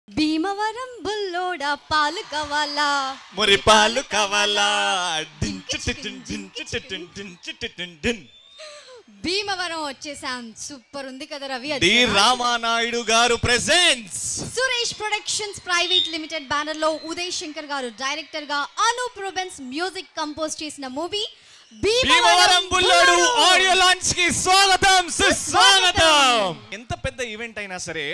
భీమవరం బుల్లోడా పాలు కావాలా మురి పాలు కావాలా భీమవరం వచ్చేసాం. సూపర్ ఉంది కదా రవి. డి రామానాయుడు గారు presents Suresh productions private limited banner లో ఉదయ్ శంకర్ గారు డైరెక్టర్ గా అనూప్ రూబెన్స్ మ్యూజిక్ కంపోజ్ చేసిన movie Bhimavaram Bullodu audio launch కి స్వాగతం సుస్వాగతం. ఎంత పెద్ద ఈవెంట్ అయినా సరే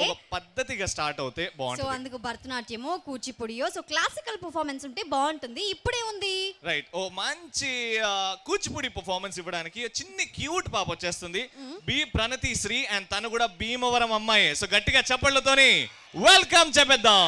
ఒక పద్ధతిగా స్టార్ట్ అవుతే బాగుంటుంది. సో అందుకు భరతనాట్యమో కూచిపూడియో సో క్లాసికల్ పర్ఫార్మెన్స్ ఉంటే బాగుంటుంది. ఇప్పుడే ఉంది రైట్. ఓ మంచి కూచిపూడి పర్ఫార్మెన్స్ ఇవ్వడానికి చిన్ని క్యూట్ పాప వచ్చేస్తుంది. బి ప్రణతి శ్రీ అండ్ తను కూడా భీమవరం అమ్మాయి. సో గట్టిగా చప్పట్లతోని వెల్కమ్ చెప్పేద్దాం.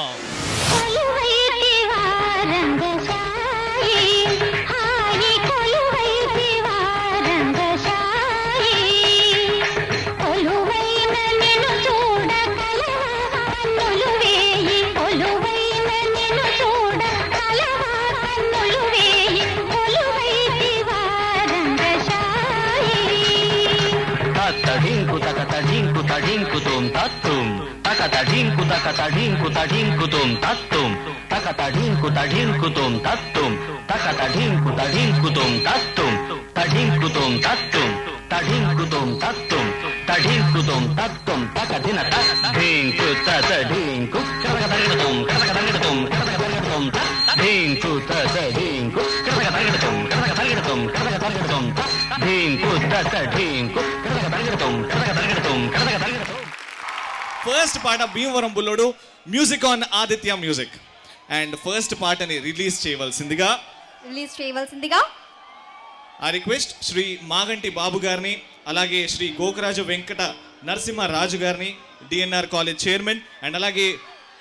ఫస్ట్ పాట Bhimavaram Bullodu music on Aditya music and first పాటని రిలీజ్ చేయవలసిందిగా ఆ రిక్వెస్ట్ శ్రీ మాగంటి బాబు గారిని అలాగే శ్రీ గోకరాజు వెంకట నరసింహరాజు గారిని డిఎన్ఆర్ కాలేజ్ చైర్మన్ అండ్ అలాగే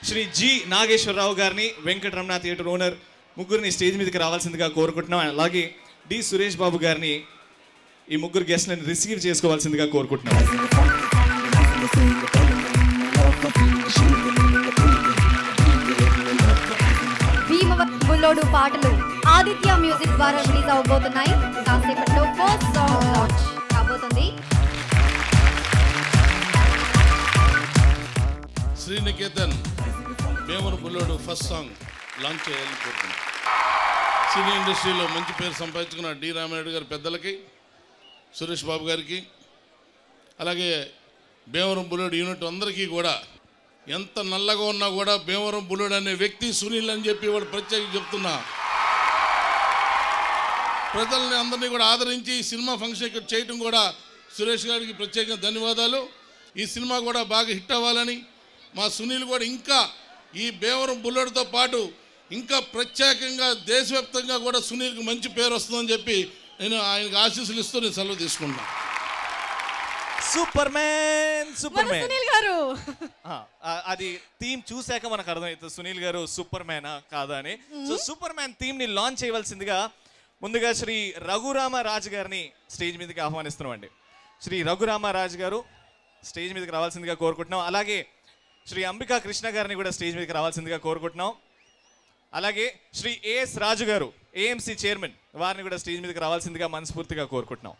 శ్రీ జి నాగేశ్వరరావు గారిని వెంకటరమణ థియేటర్ ఓనర్ ముగ్గురిని స్టేజ్ మీదకి రావాల్సిందిగా కోరుకుంటున్నాం. అలాగే డి సురేష్ బాబు గారిని ఈ ముగ్గురు గెస్ట్లను రిసీవ్ చేసుకోవాల్సిందిగా కోరుకుంటున్నాం. భీమవరం బుల్లోడు పాటలు ఆదిత్య మ్యూజిక్ ద్వారా రిలీజ్ అవబోతున్నాయి. కాసేపట్లో ఫస్ట్ సాంగ్ లాంచ్ కాబోతుంది. Sriniketan Bhimavaram Bullodu first song launch చేయాలని కోరుతున్నాం. సినీ ఇండస్ట్రీలో మంచి పేరు సంపాదించుకున్న డి రామానాయుడు గారి పెద్దలకి, సురేష్ బాబు గారికి, అలాగే భీమవరం బుల్లోడు యూనిట్ అందరికీ కూడా ఎంత నల్లగా ఉన్నా కూడా భీమవరం బుల్లోడు అనే వ్యక్తి సునీల్ అని చెప్పి వాడు ప్రత్యేకంగా చెప్తున్నా. ప్రజల్ని అందరినీ కూడా ఆదరించి ఈ సినిమా ఫంక్షన్ ఇక్కడ చేయటం కూడా సురేష్ గారికి ప్రత్యేకంగా ధన్యవాదాలు. ఈ సినిమా కూడా బాగా హిట్ అవ్వాలని మా సునీల్ కూడా ఇంకా ఈ భీమవరం బుల్లోడుతో పాటు ఇంకా ప్రత్యేకంగా దేశవ్యాప్తంగా కూడా సునీల్కి మంచి పేరు వస్తుందని చెప్పి నేను ఆయనకు ఆశీస్సులు ఇస్తూ నేను సెలవు తీసుకుంటున్నాను. సూపర్ మ్యాన్ సునీల్ గారు అది థీమ్ చూసాక మనకు అర్థమవుతుంది సునీల్ గారు సూపర్ మ్యానా కాదా అని. సో సూపర్ మ్యాన్ థీమ్ ని లాంచ్ చేయవలసిందిగా ముందుగా శ్రీ రఘురామరాజు గారిని స్టేజ్ మీదకి ఆహ్వానిస్తున్నాం అండి. శ్రీ రఘురామరాజు గారు స్టేజ్ మీదకి రావాల్సిందిగా కోరుకుంటున్నాం. అలాగే శ్రీ అంబికా కృష్ణ గారిని కూడా స్టేజ్ మీదకి రావాల్సిందిగా కోరుకుంటున్నాం. అలాగే శ్రీ ఏఎస్ రాజు గారు ఏఎంసీ చైర్మన్ వారిని కూడా స్టేజ్ మీదకి రావాల్సిందిగా మనస్ఫూర్తిగా కోరుకుంటున్నాం.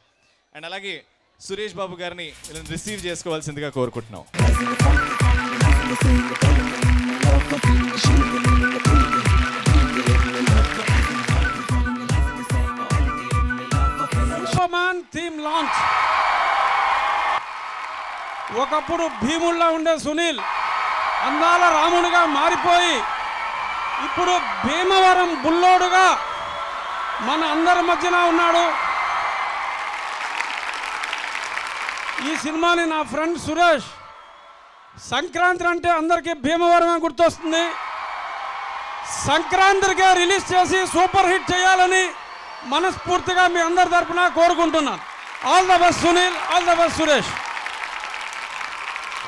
అండ్ అలాగే సురేష్ బాబు గారిని రిసీవ్ చేసుకోవాల్సిందిగా కోరుకుంటున్నాం. Theme launch. ఒకప్పుడు భీముల్లా ఉండే సునీల్ అందాల రామునిగా మారిపోయి ఇప్పుడు భీమవరం బుల్లోడుగా మన అందరి మధ్యన ఉన్నాడు. ఈ సినిమాని నా ఫ్రెండ్ సురేష్ సంక్రాంతి అంటే అందరికీ భీమవరమే గుర్తొస్తుంది. సంక్రాంతికే రిలీజ్ చేసి సూపర్ హిట్ చేయాలని మనస్ఫూర్తిగా మీ అందరి తరఫున కోరుకుంటున్నాను. All the best Sunil, all the best Suresh.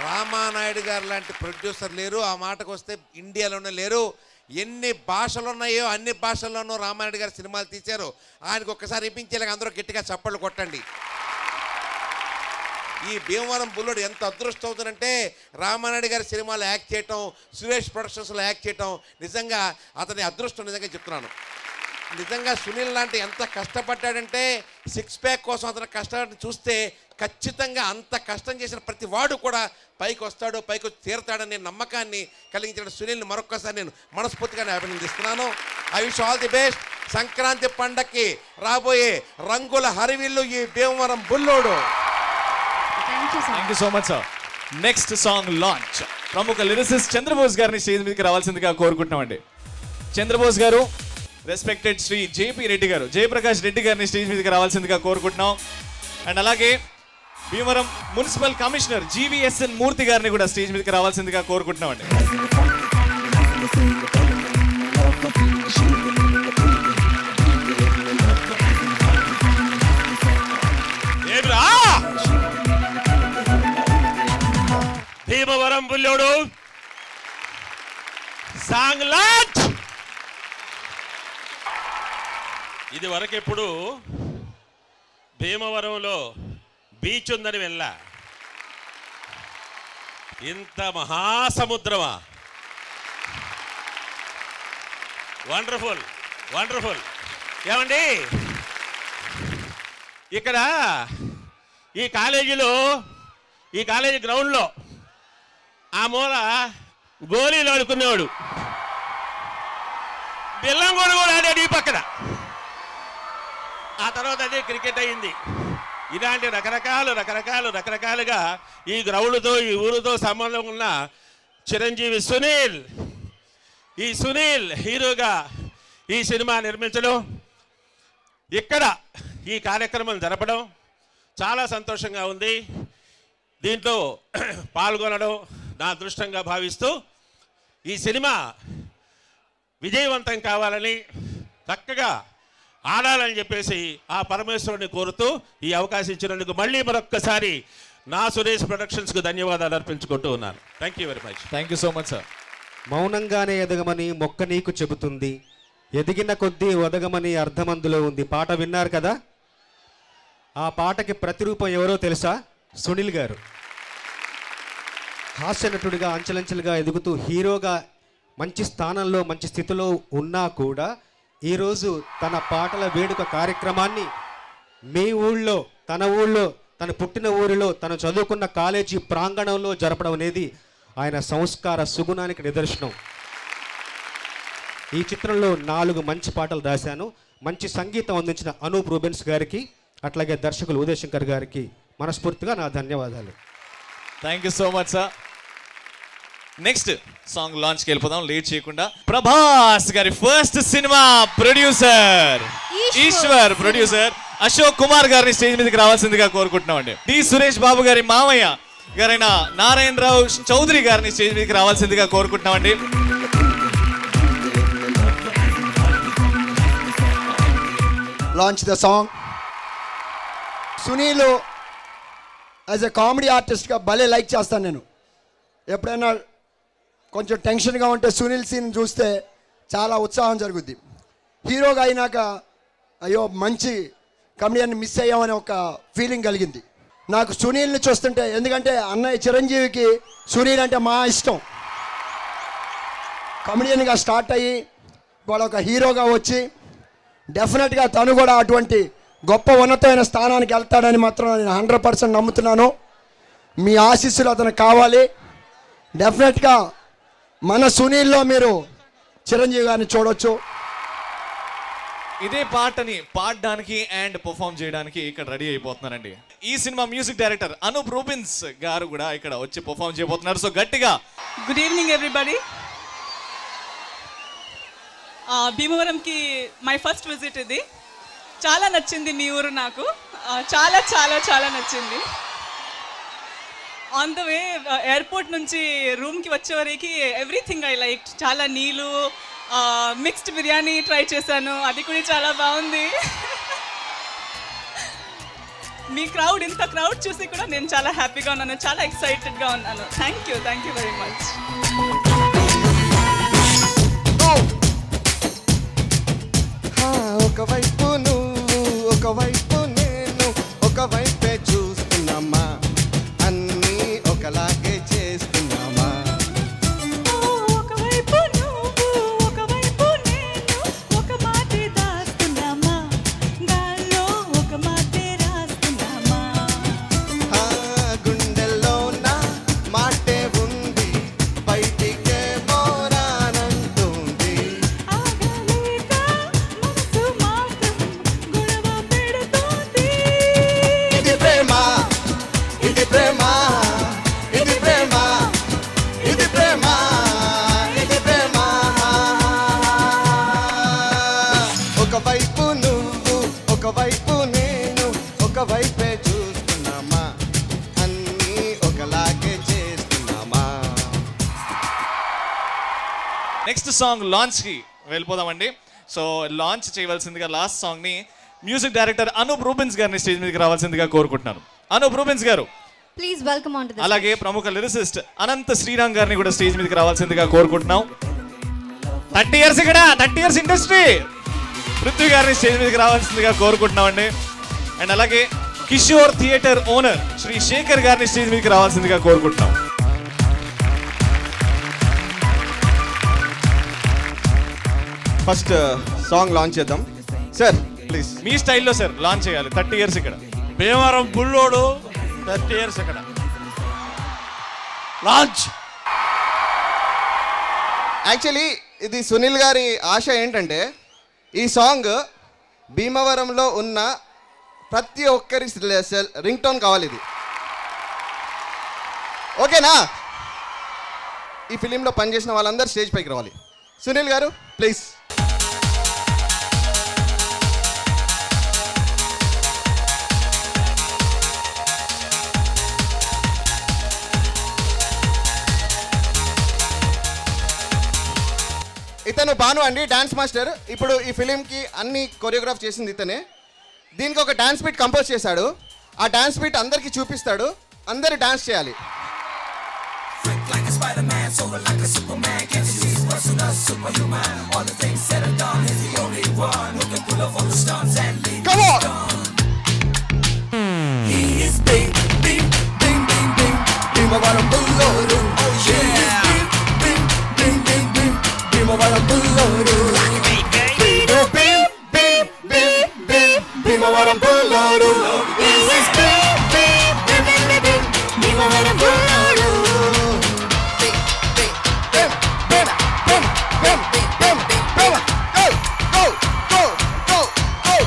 Ramanaidu గారు లాంటి ప్రొడ్యూసర్ లేరు, ఆ మాటకు వస్తే ఇండియాలోనే లేరు. ఎన్ని భాషలు ఉన్నాయో అన్ని భాషల్లోనూ రామానాయుడు గారు సినిమాలు తీశారు. ఆయనకు ఒక్కసారి ఇప్పించేలాగా అందరూ గట్టిగా చప్పట్లు కొట్టండి. ఈ భీమవరం బుల్లోడు ఎంత అదృష్టం అవుతుందంటే రామానాయుడు గారి సినిమాలో యాక్ట్ చేయటం, సురేష్ ప్రొడక్షన్స్లో యాక్ట్ చేయటం నిజంగా అతని అదృష్టం. నిజంగా చెప్తున్నాను. నిజంగా సునీల్ లాంటి ఎంత కష్టపడ్డాడంటే సిక్స్ ప్యాక్ కోసం అతను కష్టపడి చూస్తే ఖచ్చితంగా అంత కష్టం చేసిన ప్రతి వాడు కూడా పైకి వస్తాడు, పైకి వచ్చి తీరతాడనే నమ్మకాన్ని కలిగించిన సునీల్ని మరొక్కసారి నేను మనస్ఫూర్తిగా అభినందిస్తున్నాను. I wish all the best. Sankranti పండక్కి రాబోయే రంగుల హరివిల్లు ఈ Bhimavaram Bullodu. Thank you so much sir. Next song launch ప్రముఖ లిరిసిస్ట్ చంద్రబోస్ గారిని స్టేజ్ మీదకి రావాల్సిందిగా కోరుకుంటున్నామండి. చంద్రబోస్ గారు, రెస్పెక్టెడ్ శ్రీ జేపీ రెడ్డి గారు, జయప్రకాష్ రెడ్డి గారిని స్టేజ్ మీదకి రావాల్సిందిగా కోరుకుంటున్నాం. అండ్ అలాగే Bhimavaram municipal commissioner GVSN Murthy గారిని కూడా స్టేజ్ మీదకి రావాల్సిందిగా కోరుకుంటున్నామండి. Bhimavaram Bullodu song launch. ఇది వరకెప్పుడు భీమవరంలో బీచ్ ఉందని వెళ్ళా, ఇంత మహాసముద్రమా? Wonderful wonderful. ఏమండి, ఇక్కడ ఈ కాలేజీ గ్రౌండ్లో ఆ మూల గోళీలు ఆడుకునేవాడు, బిల్లంగూడు కూడా ఆడాడు ఈ పక్కన. ఆ తర్వాత అదే క్రికెట్ అయింది. ఇలాంటి రకరకాలుగా ఈ గ్రౌండ్తో ఈ ఊరితో సంబంధం ఉన్న చిరంజీవి సునీల్ హీరోగా ఈ సినిమా నిర్మించడం, ఇక్కడ ఈ కార్యక్రమం జరపడం చాలా సంతోషంగా ఉంది. దీంట్లో పాల్గొనడం నా అదృష్టంగా భావిస్తూ ఈ సినిమా విజయవంతం కావాలని, చక్కగా ఆడాలని చెప్పేసి ఆ పరమేశ్వరుని కోరుతూ ఈ అవకాశం ఇచ్చినందుకు మళ్ళీ మరొక్కసారి నా సురేష్ ప్రొడక్షన్స్కు ధన్యవాదాలు అర్పించుకుంటూ ఉన్నాను. Thank you very much. Thank you so much sir. మౌనంగానే ఎదగమని మొక్క నీకు చెబుతుంది, ఎదిగిన కొద్దీ ఒదగమని అర్థమందులో ఉంది. పాట విన్నారు కదా? ఆ పాటకి ప్రతిరూపం ఎవరో తెలుసా? సునీల్ గారు. హాస్య నటుడిగా అంచెలంచెలుగా ఎదుగుతూ హీరోగా మంచి స్థానంలో మంచి స్థితిలో ఉన్నా కూడా ఈరోజు తన పాటల వేడుక కార్యక్రమాన్ని మీ ఊళ్ళో, తన పుట్టిన ఊరిలో, తను చదువుకున్న కాలేజీ ప్రాంగణంలో జరపడం అనేది ఆయన సంస్కార సుగుణానికి నిదర్శనం. ఈ చిత్రంలో 4 మంచి పాటలు రాశాను. మంచి సంగీతం అందించిన అనూప్ రూబెన్స్ గారికి, అట్లాగే దర్శకులు ఉదయ్ శంకర్ గారికి మనస్ఫూర్తిగా నా ధన్యవాదాలు. Thank you so much sir. Next song లాంచ్కి వెళ్ళిపోదాం లేట్ చేయకుండా. ప్రభాస్ గారి first cinema producer Eswar, producer Ashok Kumar గారిని స్టేజ్ మీదకి రావాల్సిందిగా కోరుకుంటున్నామండి. డి సురేష్ బాబు గారి మామయ్య గారైన నారాయణరావు చౌదరి గారిని స్టేజ్ మీదకి రావాల్సిందిగా కోరుకుంటున్నామండి. Launch the song. Sunil as a comedy ఆర్టిస్ట్గా భలే లైక్ చేస్తాను నేను. ఎప్పుడైనా కొంచెం టెన్షన్గా ఉంటే సునీల్ సీన్ చూస్తే చాలా ఉత్సాహం జరుగుద్ది. హీరోగా అయినాక అయ్యో మంచి కమెడియన్ మిస్ అయ్యామనే ఒక ఫీలింగ్ కలిగింది నాకు సునీల్ని చూస్తుంటే. ఎందుకంటే అన్నయ్య చిరంజీవికి సునీల్ అంటే మా ఇష్టం. కమెడియన్గా స్టార్ట్ అయ్యి ఇవాళ ఒక హీరోగా వచ్చి డెఫినెట్గా తను కూడా అటువంటి గొప్ప ఉన్నతమైన స్థానానికి వెళ్తాడని మాత్రం నేను 100% నమ్ముతున్నాను. మీ ఆశీస్సులు అతనికి కావాలి. డెఫినెట్గా మన సునీల్లో మీరు చిరంజీవి గారిని చూడొచ్చు. ఇదే పాటని పాడడానికి అండ్ పర్ఫామ్ చేయడానికి ఇక్కడ రెడీ అయిపోతున్నారండి. ఈ cinema music director Anup Rubens గారు కూడా ఇక్కడ వచ్చి పర్ఫామ్ చేయబోతున్నారు. సో గట్టిగా గుడ్ ఈవినింగ్ ఎవ్రీబడి. భీమవరంకి మై ఫస్ట్ విజిట్ ఇది. చాలా నచ్చింది మీ ఊరు నాకు. చాలా చాలా చాలా నచ్చింది. ఆన్ ద వే ఎయిర్పోర్ట్ నుంచి రూమ్కి వచ్చేవరకు ఎవ్రీథింగ్ ఐ లైక్. చాలా నీళ్ళు, మిక్స్డ్ బిర్యానీ ట్రై చేశాను, అది కూడా చాలా బాగుంది. మీ క్రౌడ్, ఇంత క్రౌడ్ చూసి కూడా నేను చాలా హ్యాపీగా ఉన్నాను, చాలా ఎక్సైటెడ్గా ఉన్నాను. Thank you very much. ఒకవైపు నువ్వు, ఒకవైపు నేను, ఒకవైపే చూస్తున్నామా, అన్నీ ఒకలాగే చేస్తున్నామా. ఒకవైపు నువ్వు, ఒకవైపు నేను, ఒక మాటే దాస్తున్నామా, గాల్లో ఒక మాటే రాస్తున్నామా. సాంగ్ లాంచ్కి వెళ్ళిపోదామండి. సో లాంచ్ చేయవలసిందిగా లాస్ట్ సాంగ్ని మ్యూజిక్ డైరెక్టర్ అనూప్ రూబెన్స్ గారిని స్టేజ్ మీదకి రావాల్సిందిగా కోరుకుంటున్నాను. అనూప్ రూబెన్స్ గారు, please welcome on to the అలాగే ప్రముఖ లిరిసిస్ట్ అనంత శ్రీరామ్ గారిని కూడా స్టేజ్ మీదకి రావాల్సిందిగా కోరుకుంటున్నాం. 30 years ఇక్కడ 30 years ఇండస్ట్రీ పృథ్వీ గారిని స్టేజ్ మీదకి రావాల్సిందిగా కోరుకుంటున్నాం అండి. అండ్ అలాగే కిషోర్ థియేటర్ ఓనర్ శ్రీ శేఖర్ గారిని స్టేజ్ మీదకి రావాల్సిందిగా కోరుకుంటున్నాం. ఫస్ట్ సాంగ్ లాంచ్ చేద్దాం సార్, ప్లీజ్. మీ స్టైల్లో సార్ లాంచ్ చేయాలి. 30 years ఇక్కడ భీమవరం బుల్లోడు 30 years ఇక్కడ లాంచ్. యాక్చువల్లీ ఇది సునీల్ గారి ఆశ ఏంటంటే ఈ సాంగ్ భీమవరంలో ఉన్న ప్రతి ఒక్కరి రింగ్ టోన్ కావాలి. ఇది ఓకేనా? ఈ ఫిలింలో పనిచేసిన వాళ్ళందరూ స్టేజ్ పైకి రావాలి. సునీల్ గారు ప్లీజ్. ఇతను భాను అండి, డాన్స్ మాస్టర్. ఇప్పుడు ఈ ఫిలింకి అన్ని కొరియోగ్రాఫ్ చేసింది ఇతనే. దీనికి ఒక డాన్స్ బీట్ కంపోజ్ చేశాడు. ఆ డాన్స్ బీట్ అందరికీ చూపిస్తాడు, అందరూ డాన్స్ చేయాలి. Come on! He is big, big, big, big, big. Bhimavaram Bulluru. Oh yeah. Big, big, big, big. Bhimavaram Bulluru. Big, big, big, big, big. Bhimavaram Bulluru. He is big, big, big, big, big. Bhimavaram Bulluru. Big, big, big, big, big, big, big, big, big. Go, go, go, go, go.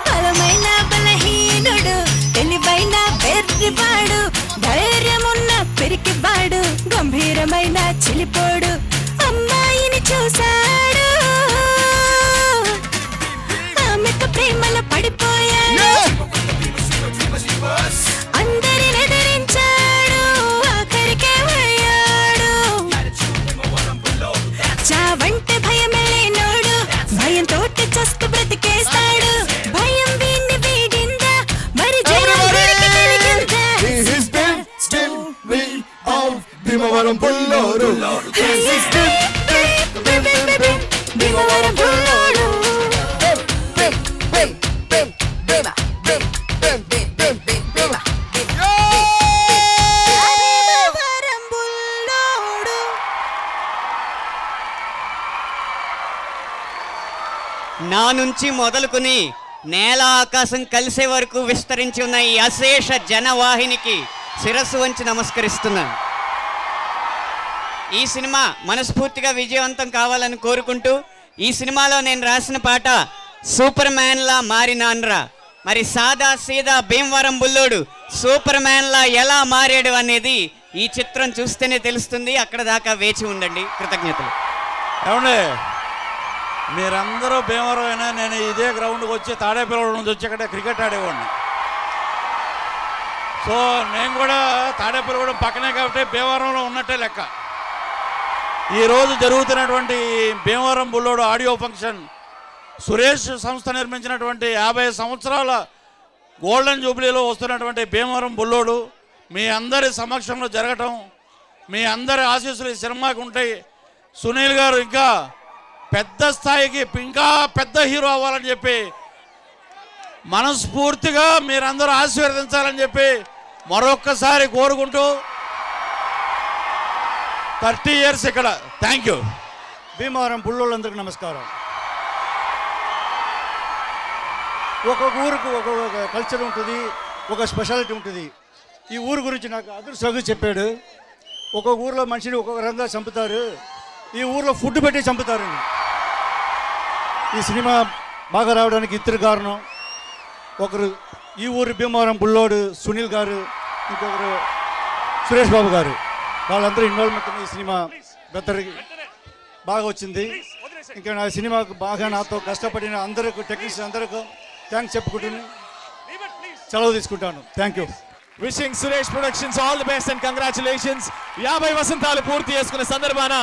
బలమైన బలహీనుడు, తెలివైన వెర్రివాడు, ధైర్యమున్న పెరికివాడు, గంభీరమైన చిలిపోడు, అమ్మాయిని చూశాడు, ఆమెకు ప్రేమలో పడిపోయాడు, అందరిని ఎదిరించాడు, ఆఖరికే అయ్యాడు. చావంటే భయమే లేనోడు, భయంతో చస్తు బ్రతికేస్తాడు, భయం వీణ్ణి వీడిందా, మరి జనం వీడికి కలిగిందా? భీమవరం పుల్లోరు. భీమవరం పుల్లోడు. నా నుంచి మొదలుకొని నేల ఆకాశం కలిసే వరకు విస్తరించి ఉన్న ఈ అశేష జనవాహినికి శిరస్సు వంచి నమస్కరిస్తున్నాను. ఈ సినిమా మనస్ఫూర్తిగా విజయవంతం కావాలని కోరుకుంటూ, ఈ సినిమాలో నేను రాసిన పాట సూపర్ మ్యాన్లా మారినాన్రా. మరి సాదా సీదా భీమవరం బుల్లోడు సూపర్ మ్యాన్లా ఎలా మారాడు అనేది ఈ చిత్రం చూస్తేనే తెలుస్తుంది. అక్కడ దాకా వేచి ఉండండి. కృతజ్ఞతలు. ఏమండి, మీరందరూ భీమవరం అయినా నేను ఇదే గ్రౌండ్కి వచ్చి తాడేపల్లి నుంచి వచ్చి ఇక్కడ క్రికెట్ ఆడేవాడిని. సో నేను కూడా తాడేపల్లిగూడెం పక్కనే కాబట్టి భీమవరంలో ఉన్నట్టే లెక్క. ఈరోజు జరుగుతున్నటువంటి భీమవరం బుల్లోడు ఆడియో ఫంక్షన్ సురేష్ సంస్థ నిర్మించినటువంటి 50 సంవత్సరాల గోల్డెన్ జూబ్లీలో వస్తున్నటువంటి భీమవరం బుల్లోడు మీ అందరి సమక్షంలో జరగటం, మీ అందరి ఆశీస్సులు ఈ సినిమాకి ఉంటాయి. సునీల్ గారు ఇంకా పెద్ద స్థాయికి, ఇంకా పెద్ద హీరో అవ్వాలని చెప్పి మనస్ఫూర్తిగా మీరందరూ ఆశీర్వదించాలని చెప్పి మరొక్కసారి కోరుకుంటూ 30 years ఇక్కడ. Thank you. భీమవరం పుల్లోళ్ళందరికీ నమస్కారం. ఒక్కొక్క ఊరికి ఒక్కొక్క కల్చర్ ఉంటుంది, ఒక స్పెషాలిటీ ఉంటుంది. ఈ ఊరు గురించి నాకు అదృష్టంగా చెప్పాడు. ఒక్కొక్క ఊరిలో మనిషిని ఒక్కొక్క రంగా చంపుతారు, ఈ ఊరిలో ఫుడ్ పెట్టి చంపుతారు. ఈ సినిమా బాగా రావడానికి ఇద్దరు కారణం. ఒకరు ఈ ఊరు భీమవరం బుల్లోడు సునీల్ గారు, ఇంకొకరు సురేష్ బాబు గారు. వాళ్ళందరూ ఇన్వాల్వ్మెంట్ ఈ సినిమా బెత్తరికి బాగా వచ్చింది. ఇంకా నా సినిమాకు బాగా నాతో కష్టపడిన అందరికీ, టెక్నీషియన్ అందరికీ థ్యాంక్స్ చెప్పుకుంటున్నాను. సెలవు తీసుకుంటాను. Thank you. Wishing Suresh productions all the best and congratulations. 50 వసంతాలు పూర్తి చేసుకున్న సందర్భాన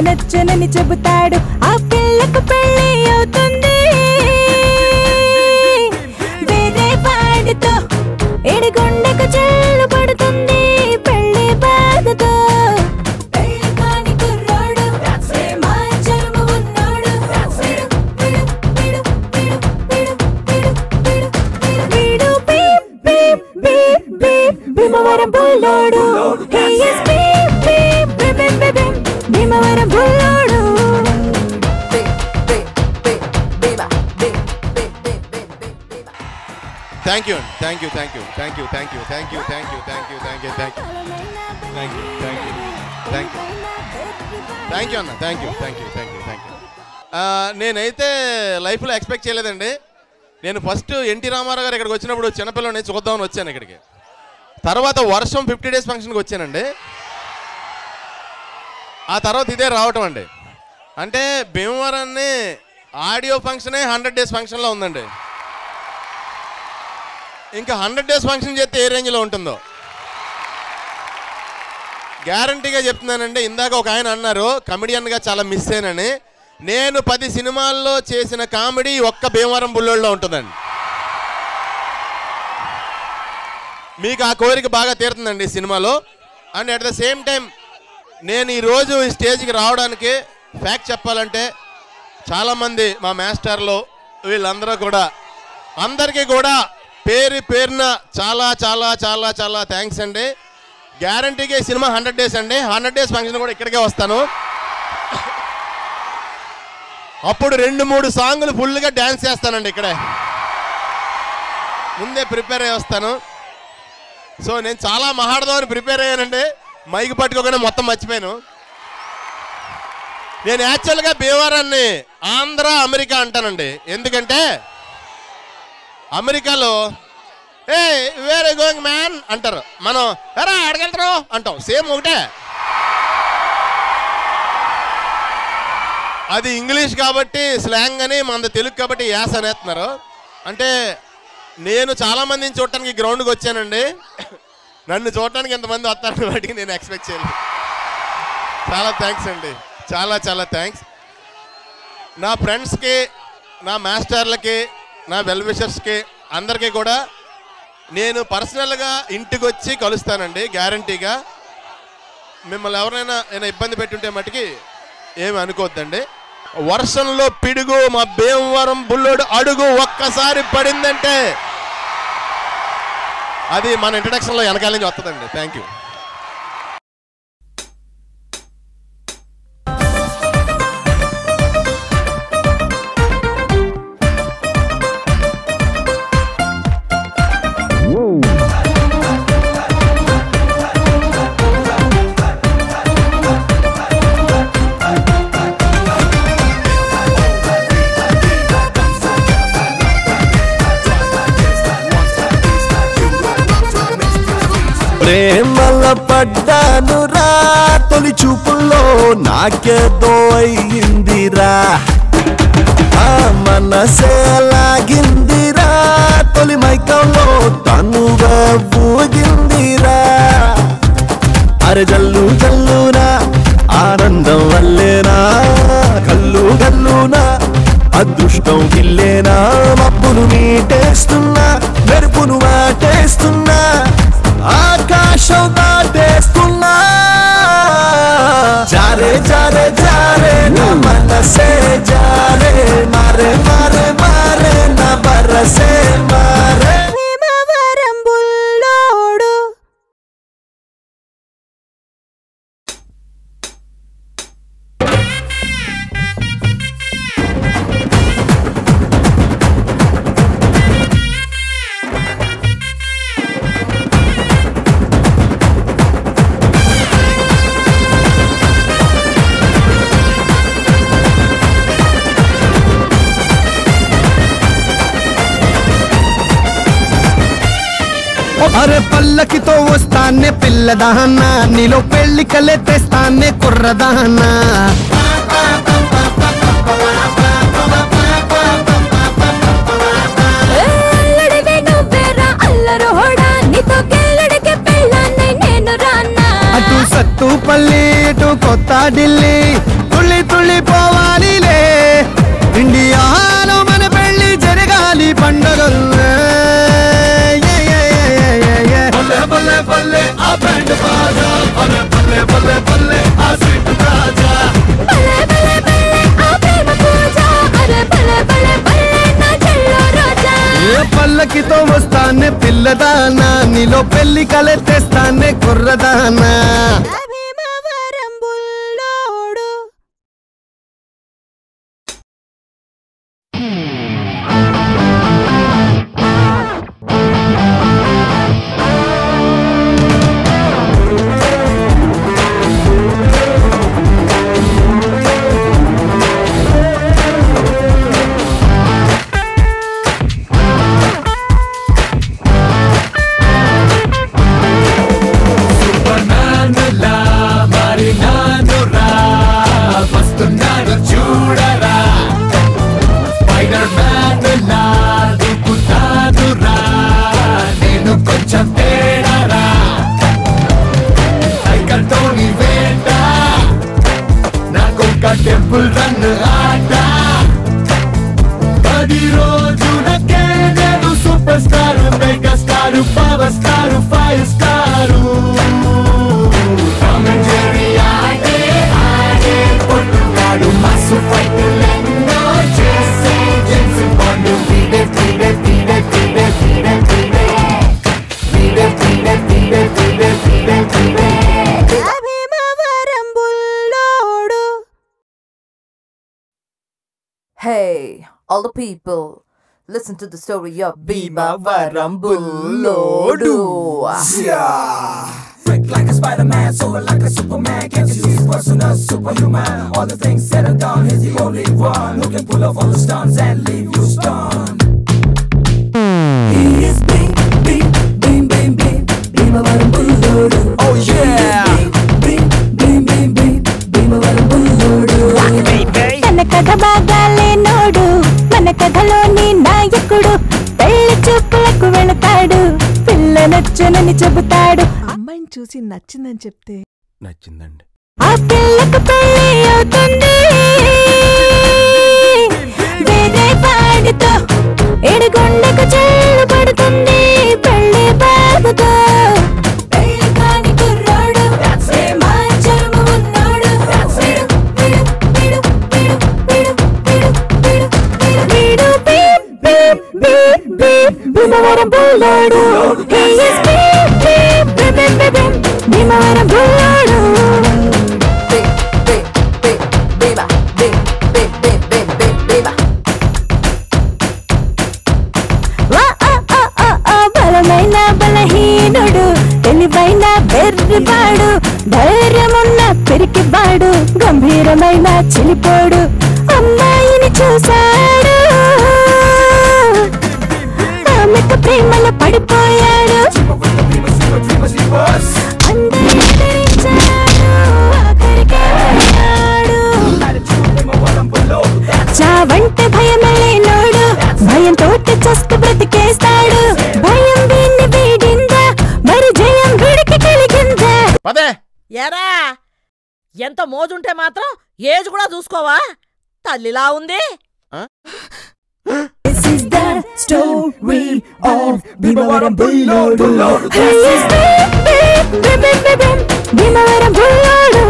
నచ్చనని చెబుతాడు ఆ పిల్లకు పెళ్ళి అవుతుంది వేరే వాడితో ఎడిగొండకు చెల్లు పడుతుంది పెళ్ళి బాధతో పెళ్ళి కాని కుర్రాడు మాంచరము ఉన్నాడు వీడు beep beep beep beep Bhimavaram Bullodu He is beep beep beep beep beep beep Bhimavaram Bullodu thank you thank you thank you thank you thank you thank you thank you thank you thank you thank you thank you thank you thank you thank you అన్న thank you thank you thank you thank you నేనైతే లైఫ్లో expect చేయలేదండి. నేను first NT Ramarao గారు ఇక్కడికి వచ్చినప్పుడు చిన్నపిల్లని చూద్దామని వచ్చాను ఇక్కడికి. తర్వాత వర్షం 50 days ఫంక్షన్కి వచ్చానండి. ఆ తర్వాత ఇదే రావటం అండి. అంటే భీమవరాన్ని ఆడియో ఫంక్షనే 100 days ఫంక్షన్లో ఉందండి. ఇంకా 100 days ఫంక్షన్ చేస్తే ఏ రేంజ్లో ఉంటుందో గ్యారంటీగా చెప్తున్నానండి. ఇందాక ఒక ఆయన అన్నారు కమెడియన్గా చాలా మిస్ అయ్యానని. నేను 10 సినిమాల్లో చేసిన కామెడీ ఒక్క భీమవరం బుల్లోడులో ఉంటుందండి. మీకు ఆ కోరిక బాగా తీరుతుందండి ఈ సినిమాలో. And at the same time నేను ఈరోజు ఈ స్టేజ్కి రావడానికి ఫ్యాక్ట్ చెప్పాలంటే చాలామంది మా మాస్టర్లు వీళ్ళందరూ కూడా అందరికీ కూడా పేరు పేరున చాలా చాలా చాలా చాలా థ్యాంక్స్ అండి. గ్యారంటీగా ఈ సినిమా 100 days అండి. 100 days ఫంక్షన్ కూడా ఇక్కడికే వస్తాను. అప్పుడు 2-3 సాంగులు ఫుల్గా డ్యాన్స్ చేస్తానండి ఇక్కడే. ముందే ప్రిపేర్ అయ్యి వస్తాను. సో నేను చాలా మహాడదామని ప్రిపేర్ అయ్యానండి. మైక్ పట్టుకోగానే మొత్తం మర్చిపోయాను. నేను యాక్చువల్గా భీమవరాన్ని ఆంధ్ర అమెరికా అంటానండి. ఎందుకంటే అమెరికాలో ఏ వేర్ గోయింగ్ మ్యాన్ అంటారు, మనం ఎరా అడగలుగుతారు అంటాం. సేమ్ ఒకటే. అది ఇంగ్లీష్ కాబట్టి స్లాంగ్ అని, మన తెలుగు కాబట్టి యాస్ అనేస్తున్నారు. అంటే నేను చాలామందిని చూడటానికి గ్రౌండ్కి వచ్చానండి. నన్ను చూడటానికి ఎంతమంది వస్తారని వాటికి నేను ఎక్స్పెక్ట్ చేయలేదు. చాలా థ్యాంక్స్ అండి, చాలా చాలా థ్యాంక్స్. నా ఫ్రెండ్స్కి, నా మాస్టర్లకి, నా వెల్ విషర్స్కి అందరికీ కూడా నేను పర్సనల్గా ఇంటికి వచ్చి కలుస్తానండి గ్యారంటీగా. మిమ్మల్ని ఎవరైనా ఇబ్బంది పెట్టుంటే మటుకి ఏమి అనుకోవద్దండి. వర్షంలో పిడుగు మా భీమవరం బుల్లోడు అడుగు ఒక్కసారి పడిందంటే అది మన ఇంట్రడక్షన్లో వెనకాల నుంచి వస్తుందండి. Thank you. ప్రేమల పడ్డాను రా తొలి చూపుల్లో నాకేదో అయ్యిందిరా ఆ మనసే లాగిందిరా తొలి మైకంలో తనుగా ఊగిందిరా అరే జల్లు జల్లునా ఆనందం వల్లేనా కల్లు గల్లునా అదృష్టం గిల్లేనా మబ్బును మీటేస్తున్నా మెరుపును వాటేస్తున్నా ఆకాశం దాటేస్తున్నా జారే జారే జారే నా మనసే జారే మారే మారే మారే నా బరసే మారే భీమవరం బుల్లోడు అరే పల్లకితో వస్తానే పిల్లదానా నీలో పెళ్లి కలే తెస్తానే కుర్రదానా అటు సత్తుపల్లి ఇటు కొత్త ఢిల్లీ बैंड बाजा अरे बल्ले बल्ले बल्ले आ स्वीट राजा బలే బలే బలే ఆ ప్రేమ పూజ అరే బలే బలే బలే నా చెల్లో రోజా ఏ పల్లకితో వస్తానే పిల్లదానా నీలో పెళ్లి కలే తెస్తానే కుర్రదానా భీమవరం బుల్లోడు చూడరా స్పైడర్ మ్యాన్ లా దూకుతానురా నేను కొంచెం తేడారా టైగర్తోని వేట నాకొక టెంపుల్ రన్ ఆట 10 రోజులకే నేను super star mega star power star 5 star Tom and Jerry ఆడే ఆడే పొట్టుగాడు మస్తు ఫైట్లెన్నో చేసే జేమ్స్ బాండ్ వీడే వీడే వీడే వీడే వీడే వీడే వీడే వీడే వీడే వీడే వీడే వీడే Bhimavaram Bullodu Hey, all the people, listen to the story of Bhimavaram Bullodu. Freak like a Spider-Man, soar like a Superman. Can't you see his personal superhuman? All the things said and done, he's the only one who can pull off all the stunts and leave you stunned. He is big, big, bing, bing, bing, Bhimavaram Bullodu. Oh yeah! Bing, bing, bing, bing, Bhimavaram Bullodu. తన కథ బాగాలే node మన కథలోని నాయకుడు పెళ్లి చూపులకు వెళతాడు పిల్ల నచ్చునని చెబుతాడు అమ్మాయిని చూసి నచ్చిందని చెప్తే నచ్చిందండి ఆ పిల్లకు పెళ్లి అవుతుంది వేరే వాడితో ఎడుగుండకు చెల్లు పడుతుంది పెళ్లి బాబుతో పెళ్లి కాని కుర్రాడు మాంచరము ఉన్నాడు వీడు భీమవరం బుల్లోడు He is భీమవరం బుల్లోడు బలమైన బలహీనుడు తెలివైన బెర్రివాడు ధైర్యమున్న పిరికివాడు గంభీరమైన చిలిపోడు అమ్మాయిని చూశాడు ఆమెకు ప్రేమలో పడిపోయాడు అందరినీ ఎదిరించాడు, ఆఖరికి వెళ్ళాడు. చావంటే భయమే లేనోడు భయంతో చస్తు బ్రతికేస్తాడు భయం వీణ్ణి వీడిందా మరి జయం వీడికి కలిగిందా పదే ఎరా ఎంత మోజుంటే మాత్రం ఏజ్ కూడా చూసుకోవా తల్లిలా ఉంది This is the story of Bhimavaram Bullodu. Bhimavaram Bullodu.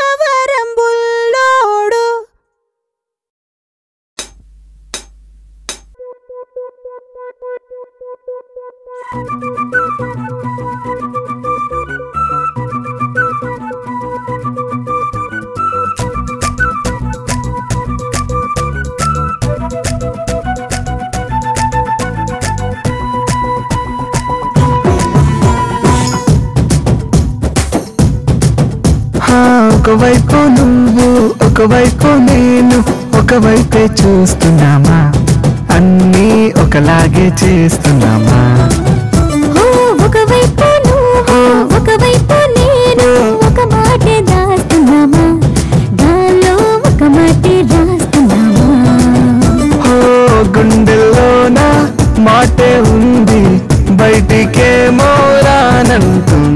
Bhimavaram Bullodu. ఒకవైపు నువ్వు ఒకవైపు నేను ఒకవైపే చూస్తున్నామా అన్నీ ఒకలాగే చేస్తున్నామా ఒకవైపు నువ్వు ఒకవైపు నేను ఒక మాటే దాస్తున్నామా గాల్లో ఒక మాటే రాస్తున్నామా గుండెల్లోన మాటే ఉంది బయటికేమో రానంటుంది